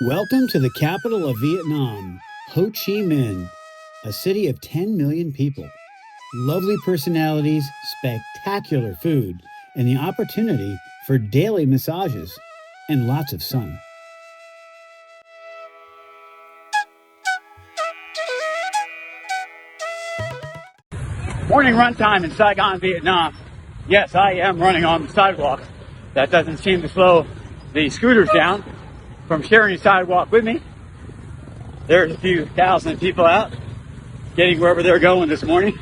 Welcome to the capital of Vietnam, Ho Chi Minh, a city of 10 million people. Lovely personalities, spectacular food, and the opportunity for daily massages and lots of sun. Morning run time in Saigon, Vietnam. Yes, I am running on the sidewalk. That doesn't seem to slow the scooters down from sharing the sidewalk with me. There's a few thousand people out getting wherever they're going this morning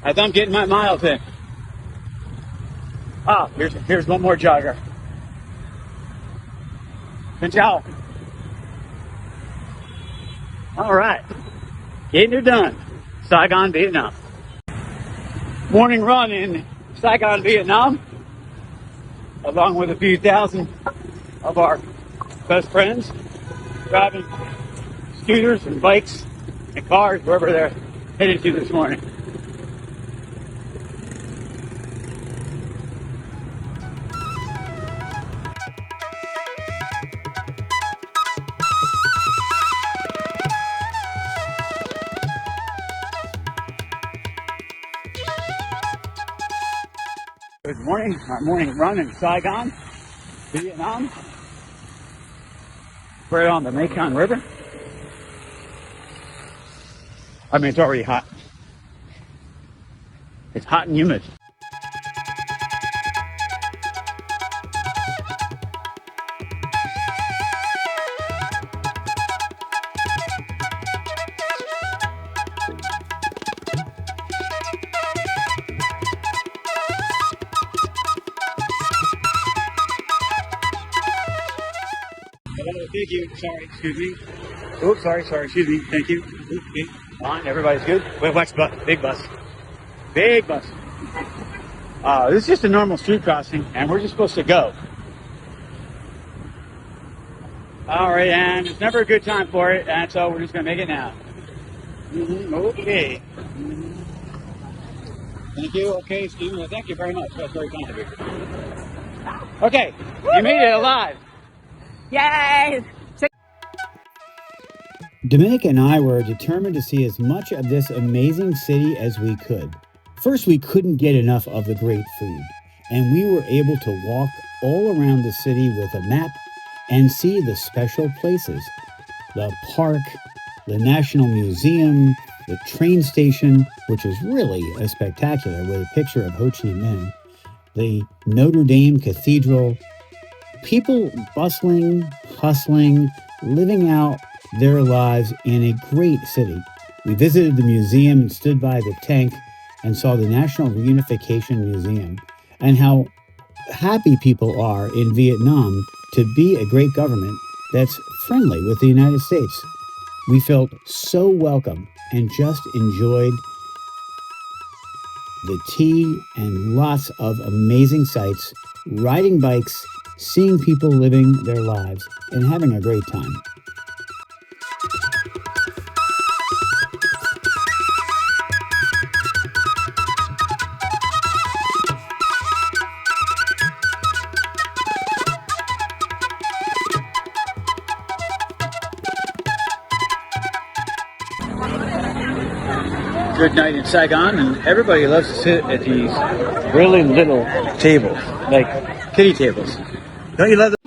as I'm getting my miles in. Ah, here's one more jogger. Xin chào. All right, getting it done. Saigon, Vietnam. Morning run in Saigon, Vietnam, along with a few thousand of our best friends driving scooters and bikes and cars wherever they're headed to this morning. Good morning, our morning run in Saigon, Vietnam. Right on the Mekong River. I mean, it's already hot. It's hot and humid. Thank you. Sorry, excuse me. Oh, sorry, excuse me. Thank you. Okay. On, everybody's good. Wait, watch bus. Big bus. Big bus. This is just a normal street crossing, and we're just supposed to go. All right, and it's never a good time for it, and so we're just going to make it now. Okay. Thank you. Okay, Stephen. Well, thank you very much. That's very kind of you. Okay, you made it alive. Yay! Dominica and I were determined to see as much of this amazing city as we could. First, we couldn't get enough of the great food, and we were able to walk all around the city with a map and see the special places. The park, the National Museum, the train station, which is really a spectacular with a picture of Ho Chi Minh, the Notre Dame Cathedral, people bustling, hustling, living out their lives in a great city. We visited the museum and stood by the tank and saw the National Reunification Museum and how happy people are in Vietnam to be a great government that's friendly with the United States. We felt so welcome and just enjoyed the tea and lots of amazing sights, riding bikes, seeing people living their lives and having a great time. Good night in Saigon, and everybody loves to sit at these really little tables, like kiddie tables. Don't you love them?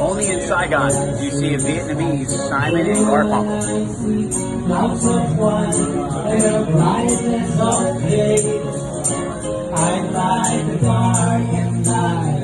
Only in Saigon do you see a Vietnamese Simon and Garfunkel. I like the dark and night.